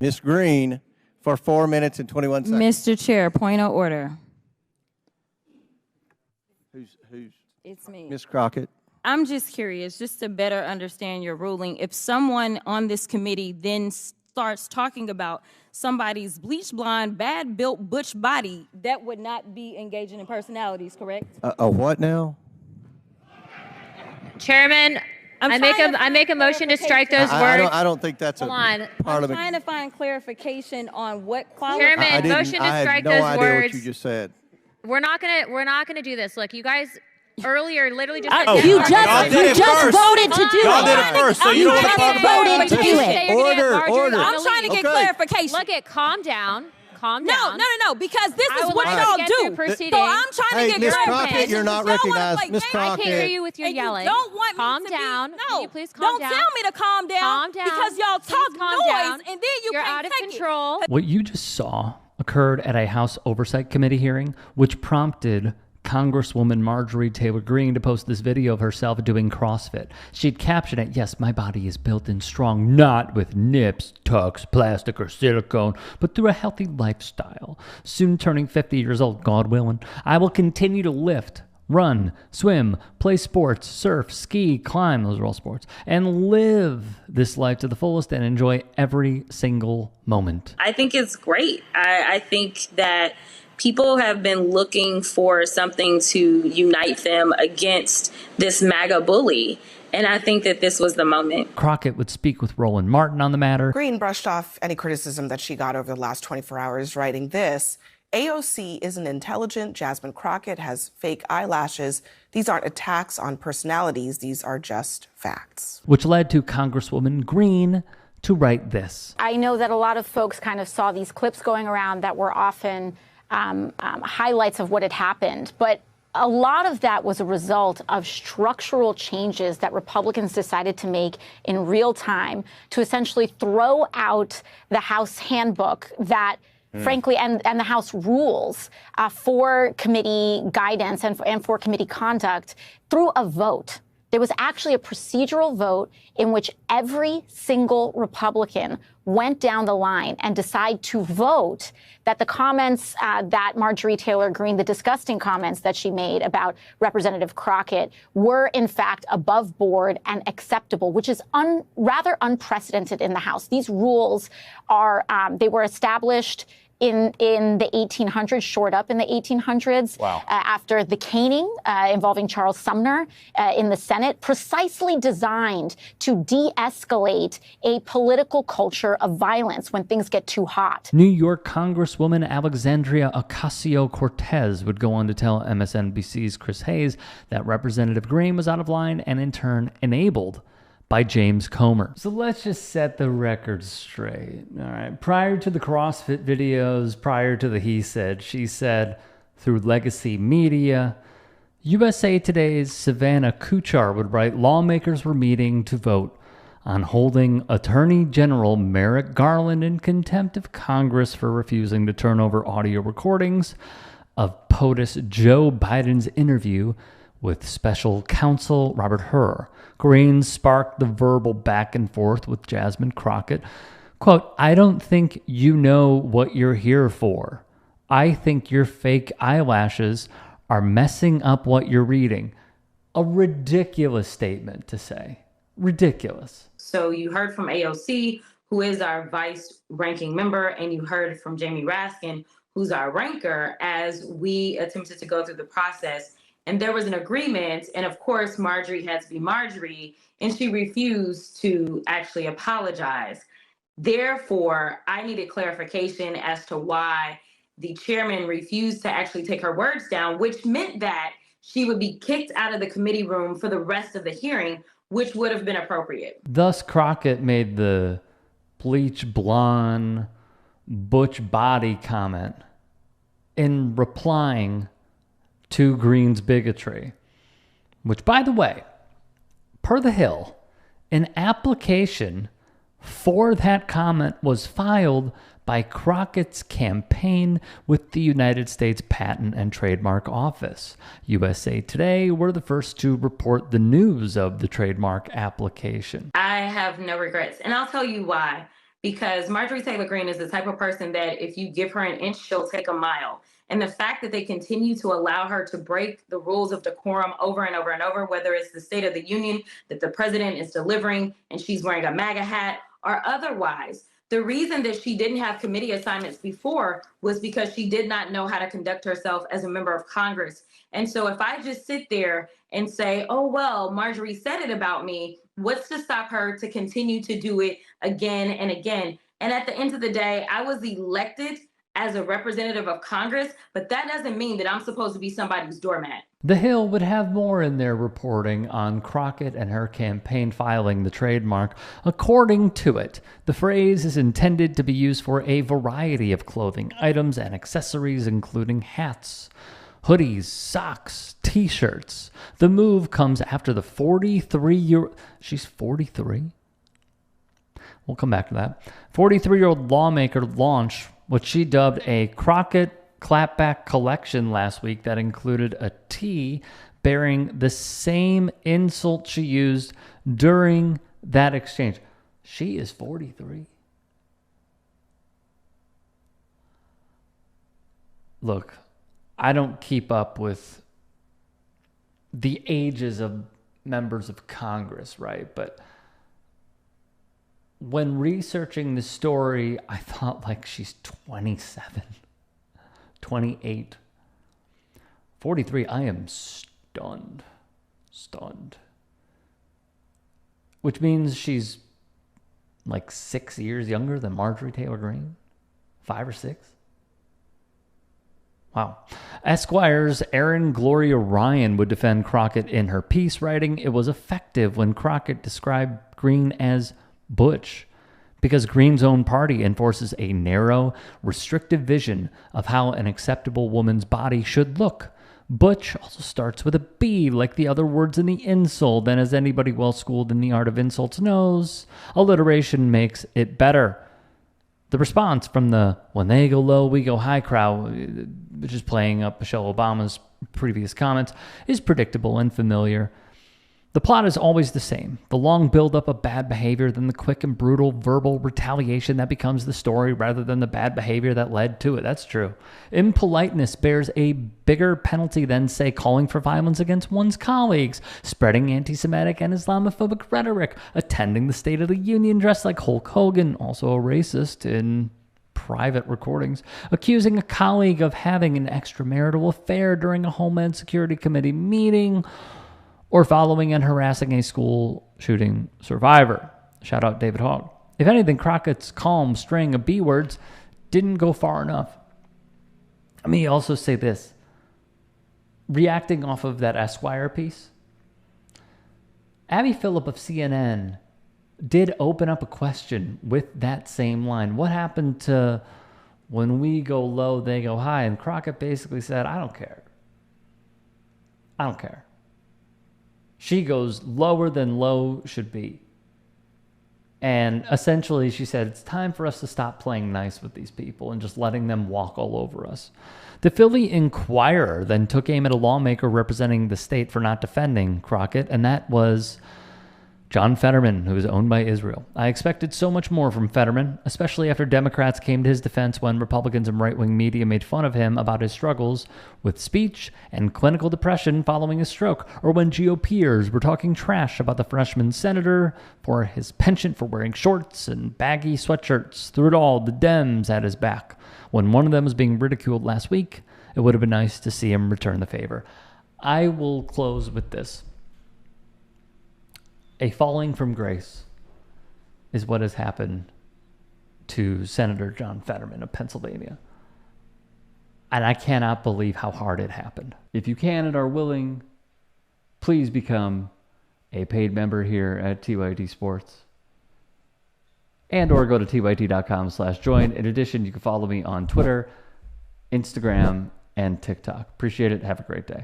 Ms. Greene for 4 minutes and 21 seconds. Mr. Chair, point of order. Who's? It's me. Ms. Crockett. I'm just curious, just to better understand your ruling. If someone on this committee then starts talking about somebody's bleach blonde, bad-built butch body, that would not be engaging in personalities, correct? A what now? Chairman, I make a motion to strike those words. I don't think that's Hold on. I'm trying to find clarification on what qualifies. Chairman, motion to strike those words. I had no idea words. what you just said. We're not gonna do this. Look, you guys earlier literally just said you just voted to do it. Y'all did it first, so you don't want to talk about it. Voted to do it. Order. I'm trying to get clarification. Look at calm down. No, because this I is would what like y'all to get do. through proceedings. So I'm trying to get Ms. clarification. Crockett, you're not recognized. Ms. I can't hear Crockett. you with your And yelling. you don't want me calm to down. Be, Can no, you please calm down? Don't tell me to calm down. Calm down. Because y'all Please talk calm noise down. and then you You're can't out of take control. What you just saw occurred at a House Oversight Committee hearing, which prompted Congresswoman Marjorie Taylor Greene to post this video of herself doing CrossFit. She'd captioned it, "Yes, my body is built and strong, not with nips, tucks, plastic, or silicone, but through a healthy lifestyle. Soon turning 50 years old, God willing, I will continue to lift, run, swim, play sports, surf, ski, climb," those are all sports, "and live this life to the fullest and enjoy every single moment." I think it's great. I think that people have been looking for something to unite them against this MAGA bully. And I think that this was the moment. Crockett would speak with Roland Martin on the matter. Greene brushed off any criticism that she got over the last 24 hours, writing this: AOC isn't intelligent. Jasmine Crockett has fake eyelashes. These aren't attacks on personalities. These are just facts. Which led to Congresswoman Greene to write this. I know that a lot of folks kind of saw these clips going around that were often highlights of what had happened. But a lot of that was a result of structural changes that Republicans decided to make in real time to essentially throw out the House handbook that frankly, and the House rules for committee guidance and for committee conduct through a vote. There was actually a procedural vote in which every single Republican went down the line and decided to vote that the comments that Marjorie Taylor Greene, the disgusting comments that she made about Representative Crockett, were in fact above board and acceptable, which is rather unprecedented in the House. These rules are, they were established in the 1800s, shored up in the 1800s, after the caning involving Charles Sumner in the Senate, precisely designed to de-escalate a political culture of violence when things get too hot. New York Congresswoman Alexandria Ocasio-Cortez would go on to tell MSNBC's Chris Hayes that Representative Greene was out of line and in turn enabled by James Comer. So let's just set the record straight. All right. Prior to the CrossFit videos, prior to the he said, she said, through legacy media, USA Today's Savannah Kuchar would write, lawmakers were meeting to vote on holding Attorney General Merrick Garland in contempt of Congress for refusing to turn over audio recordings of POTUS Joe Biden's interview with special counsel Robert Hur. Greene sparked the verbal back and forth with Jasmine Crockett. Quote, "I don't think you know what you're here for. I think your fake eyelashes are messing up what you're reading." A ridiculous statement to say. Ridiculous. So you heard from AOC, who is our vice ranking member, and you heard from Jamie Raskin, who's our ranker, as we attempted to go through the process. And there was an agreement, and of course, Marjorie had to be Marjorie, and she refused to actually apologize. Therefore, I needed clarification as to why the chairman refused to actually take her words down, which meant that she would be kicked out of the committee room for the rest of the hearing, which would have been appropriate. Thus, Crockett made the bleach blonde, butch body comment in replying to Greene's bigotry, which, by the way, per The Hill, an application for that comment was filed by Crockett's campaign with the United States Patent and Trademark Office. USA Today were the first to report the news of the trademark application. I have no regrets, and I'll tell you why. because Marjorie Taylor Greene is the type of person that if you give her an inch, she'll take a mile. And the fact that they continue to allow her to break the rules of decorum over and over and over, whether it's the State of the Union that the president is delivering and she's wearing a MAGA hat or otherwise. The reason that she didn't have committee assignments before was because she did not know how to conduct herself as a member of Congress. And so if I just sit there and say, oh, well, Marjorie said it about me, what's to stop her to continue to do it again and again? And at the end of the day, I was elected as a representative of Congress, but that doesn't mean that I'm supposed to be somebody's doormat. The Hill would have more in their reporting on Crockett and her campaign filing the trademark. According to it, the phrase is intended to be used for a variety of clothing items and accessories, including hats, hoodies, socks, t-shirts. The move comes after the 43-year... She's 43? We'll come back to that. 43-year-old lawmaker launched what she dubbed a Crockett Clapback collection last week that included a tee bearing the same insult she used during that exchange. She is 43. Look, I don't keep up with the ages of members of Congress, right? But when researching the story, I thought like she's 27, 28, 43. I am stunned. Which means she's like 6 years younger than Marjorie Taylor Greene, 5 or 6. Wow. Esquire's Erin Gloria Ryan would defend Crockett in her piece, writing, it was effective when Crockett described Greene as butch, because Greene's own party enforces a narrow, restrictive vision of how an acceptable woman's body should look. Butch also starts with a B, like the other words in the insult, and as anybody well-schooled in the art of insults knows, alliteration makes it better. The response from the when they go low, we go high crowd, which is playing up Michelle Obama's previous comments, is predictable and familiar. The plot is always the same. The long buildup of bad behavior, then the quick and brutal verbal retaliation that becomes the story rather than the bad behavior that led to it. That's true. Impoliteness bears a bigger penalty than, say, calling for violence against one's colleagues, spreading anti-Semitic and Islamophobic rhetoric, attending the State of the Union dressed like Hulk Hogan, also a racist in private recordings, accusing a colleague of having an extramarital affair during a Homeland Security Committee meeting, or following and harassing a school shooting survivor. Shout out David Hogg. If anything, Crockett's calm string of B words didn't go far enough. Let me also say this. Reacting off of that Esquire piece, Abby Phillip of CNN did open up a question with that same line. What happened to when we go low, they go high? And Crockett basically said, I don't care. I don't care. She goes lower than low should be. And essentially she said, it's time for us to stop playing nice with these people and just letting them walk all over us. The Philly Inquirer then took aim at a lawmaker representing the state for not defending Crockett, and that was John Fetterman, who is owned by Israel. I expected so much more from Fetterman, especially after Democrats came to his defense when Republicans and right-wing media made fun of him about his struggles with speech and clinical depression following his stroke, or when GOPers were talking trash about the freshman senator for his penchant for wearing shorts and baggy sweatshirts. Through it all, the Dems had his back. When one of them was being ridiculed last week, it would have been nice to see him return the favor. I will close with this. A falling from grace is what has happened to Senator John Fetterman of Pennsylvania. And I cannot believe how hard it happened. If you can and are willing, please become a paid member here at TYT Sports. And or go to tyt.com/join. In addition, you can follow me on Twitter, Instagram, and TikTok. Appreciate it. Have a great day.